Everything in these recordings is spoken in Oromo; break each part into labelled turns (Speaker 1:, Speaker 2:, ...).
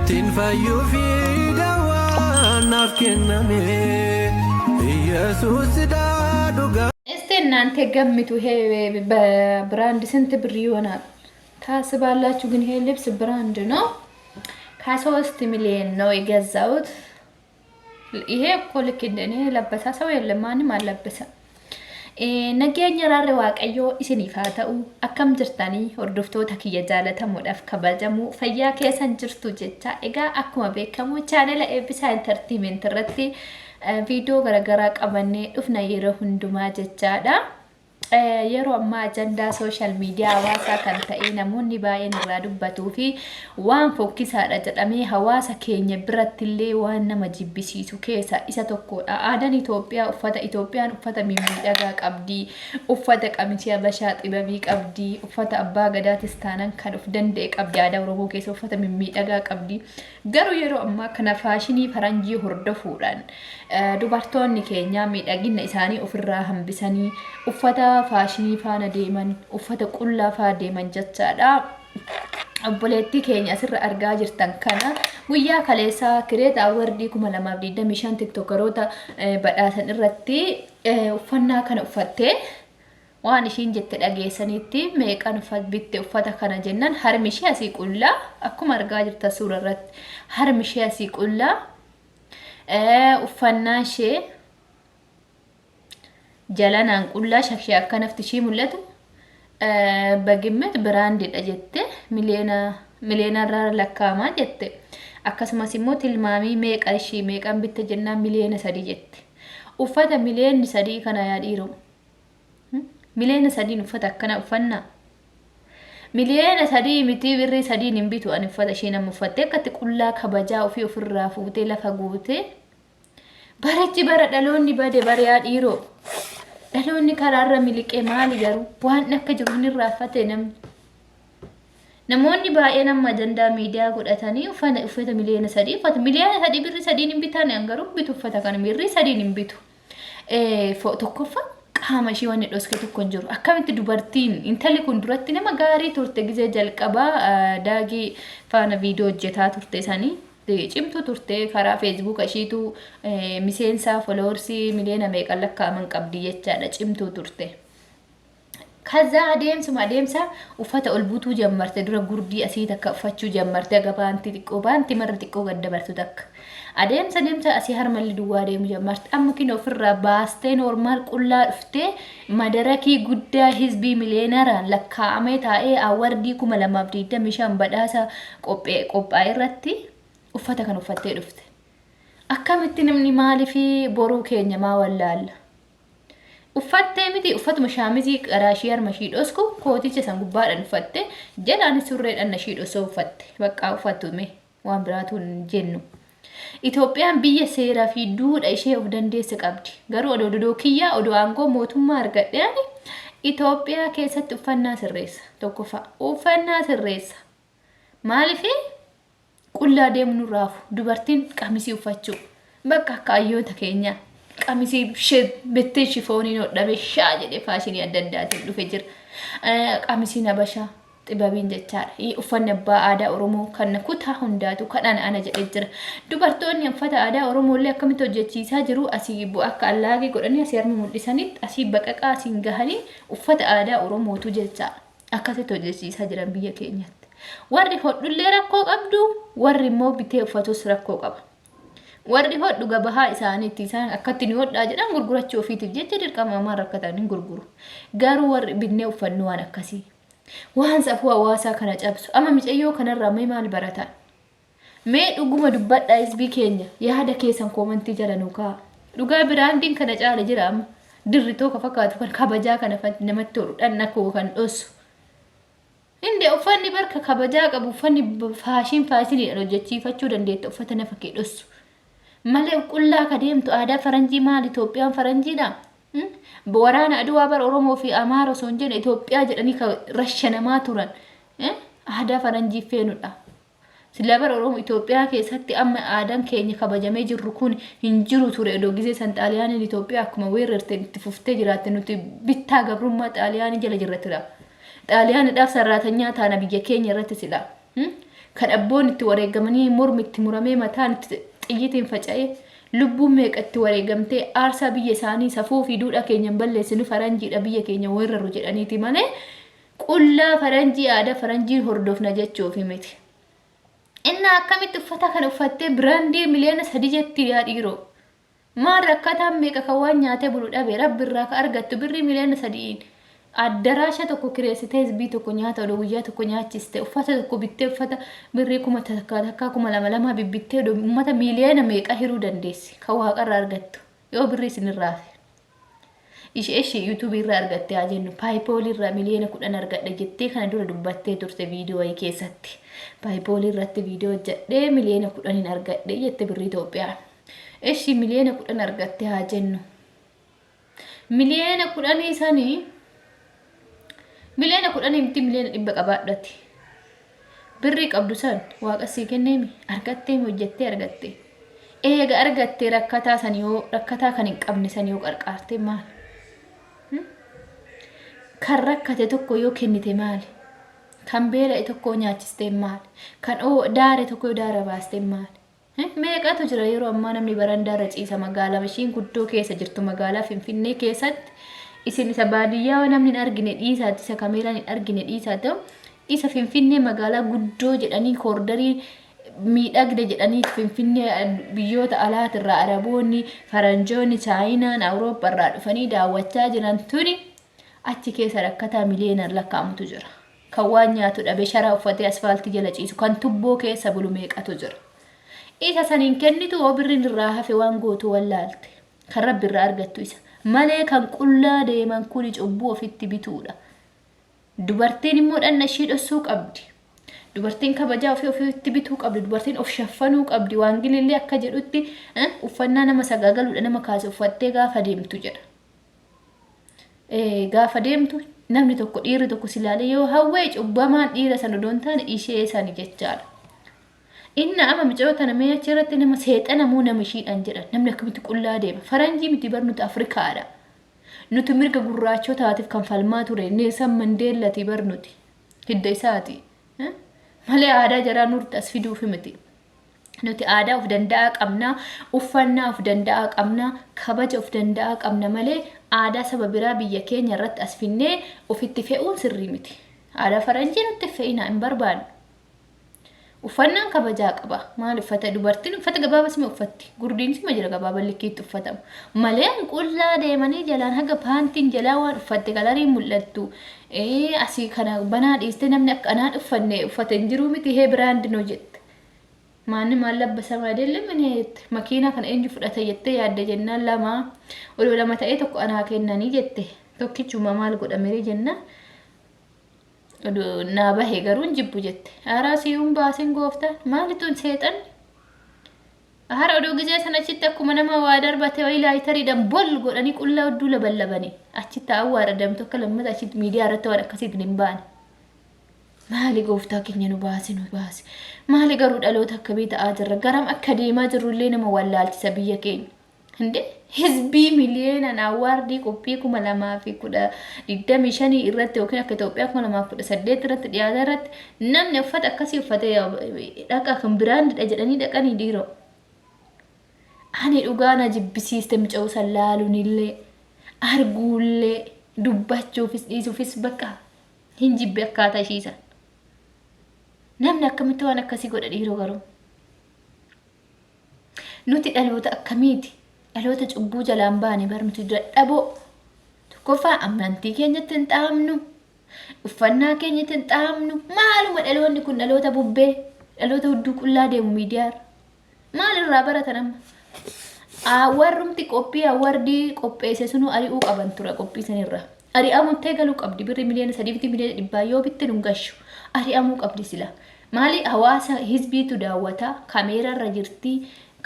Speaker 1: Tinfayu fi dawa nafkename Yesus da duga
Speaker 2: እናንተ ገምቱ ይሄ ብራንድ ስንት ብር ይሆናል ታስባላችሁ? ግን ይሄ ልብስ ብራንድ ነው ከ3 ሚሊዮን ነው የገዛሁት። ይሄ እኮ ልክ እንደኔ ለበሳ ሰው የለም ማንም አለበሰ። ነገኛ ራሬ ዋቀዮ ኢስኒፋታው አከም ጅርታኒ ወርዶፍቶታ ኪየ ጃለተሙዳፍ ከበጀሙ ፈያ ከሰን ጅርቱ ጀቻ ኤጋ አኩማ ቤከሙ ቻናል ኤቢሳ ኢንተርቴይንመንት ረቲ ቪዲዮ ገረገራ ቀበኔ ዱፍና የረ ሁንዱማ ጀቻዳ yeroo amma agenda social media hawaasa kan ta'e namoonni baay'een irraa dubbatuu fi waan fokkisaadha jedhamee hawaasa keenya biratti illee waan nama jibbisiisu keessa isa tokkodha. Aadaan Itoophiyaa Itoophiyaan uffata mimmiidhagaa qabdi, uffata qamisii Habashaa xibabii qabdi, uffata abbaa gadaatis taanan kan of danda'e qabdi. Aadaa Oromoo keessa uffata mimmiidhagaa qabdi. Garuu yeroo ammaa kana faashinii faranjii hordofuudhaan dubartoonni keenya miidhagina isaanii ofirraa hambisanii uffata faashinii faana deeman, uffata qullaa faana deeman jechaadha. Obboleettii keenya asirra argaa jirtan kana guyyaa kaleessaa kireeta awardii 2025 tiktokeroota badhaasan irratti uffannaa kana uffattee waan ishiin jette dhageessanitti meeqan bitte uffata kana jennan harmi ishee asii qullaa akkuma argaa jirtan suura irratti harmi ishee asii qullaa uffannaa ishee jalanaan qullaa shakshee akka nafti ishii mul'atu bagimmet biraandidha jette miliyona irraa lakkaamaa jette. Akkasumas immoo tilmaamii meeqa ishii meeqan bitte jennaan miliyona 3 jette. Uffata miliyona 3 kana yaa dhiiroo miliyona 3 uffata akkana uffannaa miliyona 3 miti birrii 3 hin bitu an uffata ishee nama uffatte akkatti qullaa kabajaa ofii ofirraa fuutee lafa guutee barachi bara dhaloonni bade bara yaa dhiiroo dhaloonni karaarra miliqee maali garuu waan akka jiru hin raafate namoonni baay'een amma dandaa miidiyaa godhatanii uffata miliyona 3 uffata miliyona 3 birrii 3 hin bitan garuu bitu uffata kana birrii 3 hin bitu tokkoffa qaama ishii waan dhoske tokko hin jiru. Akkamitti dubartiin intalli kun duratti nama gaarii turte gizee jalqabaa daagii faana viidiyoo hojjetaa turte sanii cimtu turte karaa Facebook ishiitu miseensa followers miliyona meeqan lakkaaman qabdi jechaadha cimtu turte. Kaza adeemsa uffata ol butuu jammarte dura gurdii asii takka uffachuu jammarte gabaanti xiqqoo baanti marra xiqqoo gad dabartu takka. Adeemsa asii harmalli duwwaa deemu jammarte amma kin ofirraa baastee normaal qullaa dhuftee madarakii guddaa hizbii miliyonaraan lakkaa'amee taa'ee awardii 2025 badhaasa qophaa'e irratti uffata kan uffattee dhufte. Akkamitti namni maaliif boruu keenya maa wallaalla? Uffattee miti uffatuma shaamizii qaraashii harma ishii dhosku kooticha san gubbaadhaan uffatte jalaan surreedhaan ishii dhosoo uffatte bakka uffattume waan biraatu jennu. Itoophiyaan biyya seeraa fi duudhaa ishee of dandeesse qabdi. Garuu odoo kiyyaa odoo aangoo mootummaa argadheani Itoophiyaa keessatti uffannaa sirreessa tokkoffaa uffannaa sirreessa maaliif qullaa deemnu raafu dubartiin qamisii uffachuu bakka akka ayyoota keenyaa qamisii bittee shifooniin hodhame shaa jedhee faashinii adda addaatiin dhufe jira. Qamisiin Habashaa xibabiin jechaadha. Uffanni abbaa aadaa Oromoo kan kutaa hundaatu kadhaan ana jedhee jira. Dubartoonni uffata aadaa Oromoo illee akkamitti hojjechiisaa jiru asii akka allaagee godhanii asii harma mul'isanitti asii baqaqaa asiin gahanii uffata aadaa Oromootu jechaadha. Akkasitti hojjechiisaa jiran biyya keenyatti. Warri hodhullee rakkoo qabdu warri immoo bitee uffatus rakkoo qaba. Warri hodhu gabahaa isaaniitti isaan akkatti ni hodhaa jedhan gurgurachuu ofiitiif jecha dirqama maan rakkatan hin gurguru. Garuu warri binnee uffannu waan akkasii waan safuu hawaasaa kana cabsu amma micayyoo kanarraa mee maal baratan? Mee dhuguma dubbadhaa hizbii keenya yaada keessan koomentii jala nuu kaa'a. Dhugaa biraandiin kana caala jira amma dirritoo ka fakkaatu kan kabajaa kana namatti tolu dhanna koo kan dhosu. Inde uffanni barka kabajaa qabu uffanni faashiniidhaan hojjechiifachuu dandeetta uffata nafa kee dhosu. Malee qullaa ka deemtu aadaa faranjii maal Itoophiyaan faranjiidha? Waraana Aduwaa bara Oromoo fi Amaara osoo hin jenne Itoophiyaa jedhanii ka rashanamaa turan aadaa faranjii feenudha. Sila bara Oromoo Itoophiyaa keessatti amma aadaan keenya kabajamee jirru kun hin jiru ture odoo gisee san Xaaliyaaniin Itoophiyaa akkuma weerarteen itti fuftee jiraatte nuti bittaa gabrummaa Xaaliyaanii jala jirratudha. Xaaliyaanidhaaf sarraatanyaa taana biyya keenya irratti sila. kan abboon itti wareegamanii mormi itti muramee mataan itti xiyyitiin faca'ee lubbuun meeqa itti wareegamtee aarsaa biyya isaanii safuu fi duudhaa keenya balleessinu faranjiidha biyya keenya weerarru jedhaniiti malee qullaa faranjii aadaa faranjii hordofna jechuufi miti. Inna akkamitti uffata kana uffattee biraandii miliyona 3 jetti yaa dhiiroo. Maal rakkataan meeqa kan waan nyaatee bulu dhabe rabbi irraa ka argattu birrii miliyona 3 addaraasha tokko kireessitee hizbii tokko nyaata odoo guyyaa tokko nyaachiste uffata tokko bittee uffata birrii 1000 takka 2,200 bibbittee odoo uummata miliyona meeqa hiruu dandeessi kan waaqarraa argattu yoo birrii isinirraa ishee YouTube irraa argatte haa jennu PayPal irraa miliyona 10 argadhe jettee kana dura dubbattee turte viidiyoo wayii keessatti PayPal irratti viidiyoo hojjedhee miliyona 10 argadhe jette birrii Itoophiyaa. Eshi miliyona 10 argatte haa jennu. Miliyona 10 sanii miliyona 10 miti miliyona 100 qabaadhati. Birrii qabdu san waaqa sii kenneemi argattee hojjettee argatte. Eega argatte rakkataa san yoo rakkataa kan hin qabne san yoo qarqaarte maal? Kan rakkate tokko yoo kennite maali? Kan beela'e tokko nyaachiste maali? Kan daare tokko daara baaste maali? Meeqatu jira yeroo ammaa namni barandaarra ciisa magaalaa ishiin guddoo keessa jirtu magaalaa Finfinnee keessatti isin isa baadiyyaa namni hin argine dhiisaatti isa kameeraan hin argine dhiisaatti isa Finfinnee magaalaa guddoo jedhanii koordarii miidhagde jedhanii Finfinnee biyyoota alaatirraa Araboonni, Faranjoonni, Chaayinaan, Awurooppaarraa dhufanii daawwachaa jiran tuni achi keessa rakkataa miliyoonaan lakkaa'amutu jira. Kan waan nyaatu dhabe sharaa uffatee asfaaltii jala ciisu kan tubboo keessa bulu meeqatu jira. Isa saniin kennitu oo birriin irraa hafe waan gootu wallaalte. Kan rabbi irraa argattu isa. Malee kan qullaa deeman kuni cubbuu ofitti bituudha. Dubartiin immoo dhanna ishii dhossuu qabdi. Dubartiin kabajaa ofitti bituu qabdi. Dubartiin of shaffanuu qabdi. Waan gilillee akka jedhutti uffannaa nama sagaagaluudha nama kaase uffattee gaafa deemtu jedha. Gaafa deemtu namni tokko dhiirri tokko silaalee yoo hawwee cubbamaan dhiira sana odoon taane ishee sani jechaadha. Inna ama micoota namee achirratti nama seexanamuu nama ishiidhaan jedhan namni akkamitti qullaa deema. Faranjii miti barnuti Afrikaadha. Nuti mirga gurraachotaatiif kan falmaa ture Neelsan Mandeellati barnuti hidda isaati. Malee aadaa jaraa nurti as fiduufi miti. Nuti aadaa of danda'a qabna, uffannaa of danda'a qabna, kabaja of danda'a qabna malee aadaa saba biraa biyya keenya irratti as finnee ofitti fe'uun sirrii miti. Aadaa faranjii nutti fe'ina hin barbaannu. Uffannaan kabajaa qaba. Maal uffata dubartiin uffata gabaabaa sima uffatti. Gurdiin sima jira gabaabaa likkiitti uffatamu. Malee qullaa deemanii jalaan haga paantiin jalaa waan uffatte galariin mul'attu. Asii kana banaa dhiiste namni akka anaan uffanne uffate hin jiru miti hee biraandinoo jette. Maanni maal labbasa maadeelle mini jette. Makiinaa kana eenyu fudhata jettee yaadde jennaan lama. Odoo lama ta'ee tokko anaa kennanii jette. Tokkichuma maal godhamee jennaan. Naa bahee garuu hin jibbu jette. Haaraa si'uun baasin gooftaan maalituun seexan? Haara odoo gizee sana achitti akkuma nama waa darbate wayii laayitariidhaan bol godhanii qullaa hedduu laballabanii achitti awwaara damtu akka lammata achitti miidiyaa irratti waan akkasiitiin hin baane. Maali gooftaa keenya nu baasi nu baasi. Maali garuu dhaloota akkamii ta'aa jirra garam akka deemaa jirrullee nama wallaalchisa biyya keenya. Hinde hizbii miliyoonaan awwaardii qophii 2025 irratti yookiin akka Itoophiyaa 2018 irratti dhiyaata irratti namni uffata akkasii uffatee dhaqa kan biraandidha jedhanii dhaqanii dhiiroo. Ani dhugaa na jibbisiiste mica'uu san laaluunillee arguullee dubbachuufis dhiisuufis bakka hin jibbe akkaataa ishiisan. Namni akkamitti waan akkasii godha dhiiroo garuu. Nuti dhaloota akkamiiti? Dhaloota cubbuu jalaan baane barnuti dadhaboo. Tokkoffaa amantii keenyatti hin xaamnu. Uffannaa keenyatti hin xaamnu. Maaluma dhaloonni kun dhaloota bubbee, dhaloota hudduu qullaa deemu miidiyaarra. Maalirraa baratan amma? Warrumti qophii awwardii qopheesse sunu ari'uu qaban tura qophii sanirra. Ari'amuttee galuu qabdi birri miliyoona 3 miliyoona 100 yoo bitte nun gashu. Ari'amuu qabdi sila. Maali hawaasa hizbiitu daawwata kaameerarra jirti.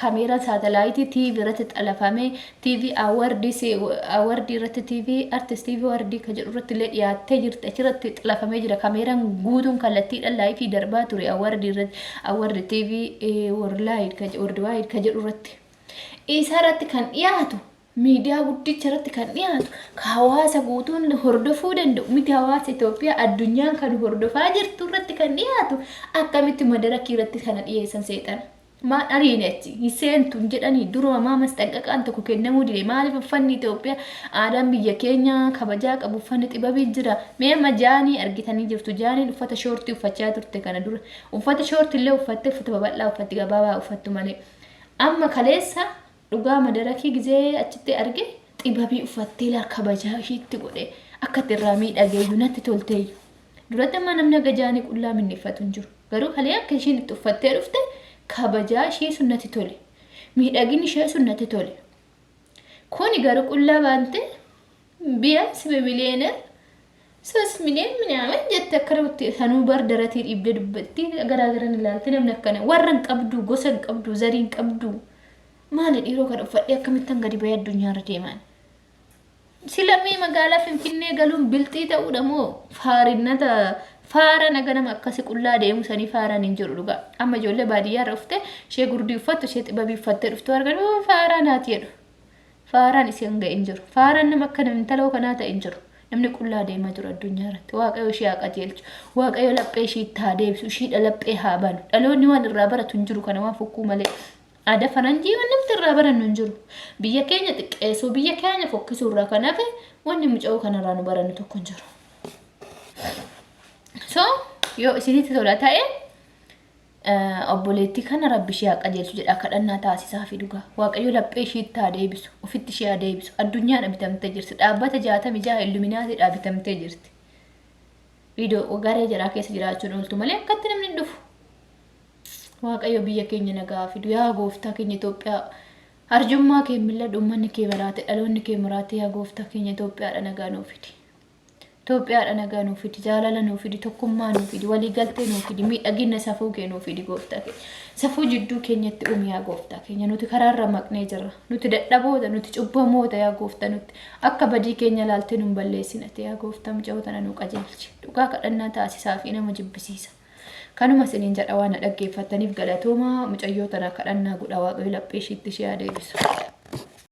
Speaker 2: Kamera satellite TV irratti xalafame TV awardii irratti TV artist TV awardii kan jedhu irratti illee dhiyaattee jirti achirratti xalafamee jira kameraan guutuun kallattiidhaan live darbaa ture awardii TV worldwide kan jedhu irratti isa irratti kan dhiyaatu miidiyaa guddicha irratti kan dhiyaatu ka hawaasa guutuun hordofuu danda'u miti hawaasa Itoophiyaa addunyaan kan hordofaa jirtu irratti kan dhiyaatu akkamitti madarakii irratti kana dhiyeessan seexan maan ariinetti hiseentuun jedhanii duruma maamas xaqqaqaan tokko kennamuu dide maaliif uffanni Itoophiyaa aadaan biyya keenya kabajaa qabu uffanni xibabii jira mee majaanii argitanii jirtu jaaniin uffata shoortii uffachaa turte kana dura uffata shoortii illee uffatte uffata babal'aa uffatti gabaabaa uffattu malee amma kaleessa dhugaa madarakii gizee achitti arge xibabii uffattee la kabajaa ishiitti godhe akka irraa miidhageeyyu natti tolteeyyu duratti amma namni gajaanii qullaa minneffatu hin jiru garuu kalee akka ishiin itti uffattee dhufte kabajaa ishee sunnati tole miidhagin ishee sunnati tole kuni garuu qullaa baante biya sibe miliyona 3 miliyoon minaaman jette akkamitti sanuu bar daratii dhibde dubbatti garaagaran ilaalti namni akkana warran qabdu gosan qabdu zariin qabdu maali dhiiroo kan uffadhee akkamittan gadi bayee addunyaarra deeman silamii magaalaa Finfinnee galuun bilxii ta'uudha moo faarinnata faara naganama akkasi qullaa deemu sanii faaraan hin jiru dhugaa amma ijoollee baadiyyaarra ufte ishee gurdii uffattu ishee xibabii uffattee dhuftu argan faaraan haati jedhu faaraan iseen ga'e hin jiru faaraan nama akka namni taloo kanaa ta'e hin jiru namni qullaa deemaa jiru addunyaarratti waaqayyo ishee haa qajeelchu waaqayyo laphee ishee itti haa deebisu ishee laphee haa banu dhaloonni waan irraa baratu hin jiru kana waan fokkuu malee aadaa faranjii waan namti irraa barannu hin jiru biyya keenya xiqqeessuu biyya keenya fokkisuu irraa kan hafe wanni muca'uu kanarraa nu barannu tokko hin jiru. So yoo isinitti tola ta'e obboleettii kana rabbi ishee haa qajeelchu jedha kadhannaa taasisaa fi dhugaa waaqayyo laphee ishee itti haa deebisu ofitti ishee haa deebisu addunyaan bitamtee jirti dhaabbata 66 illuminaatiidhaa bitamtee jirti viidiyoo garee jaraa keessa jiraachuun ooltu malee akkatti namni dhufu waaqayyo biyya keenya nagaa fidu yaa gooftaa keenya Itoophiyaa arjummaa kee milladhu ummanni kee maraate dhaloonni kee maraate yaa gooftaa keenya Itoophiyaadha nagaa nuu fidi Itoophiyaadha nagaa nuu fidi jaalala nuu fidi tokkummaa nuu fidi walii galtee nuu fidi miidhagina safuu kee nuu fidi gooftaa keenya safuu jidduu keenyatti umi yaa gooftaa keenya nuti karaarra maqnee jirra nuti dadhaboota nuti cubbamoota yaa gooftaa nuti akka badii keenya laaltee nu balleessinate yaa gooftaa mucoota nuu qajeelchi dhugaa kadhannaa taasisaa fi nama jibbisiisa kanuma isiniin jedha waan dhaggeeffataniif galatooma mucayyoota na kadhannaa godha waaqayyo laphee ishiitti ishee haa deebisu.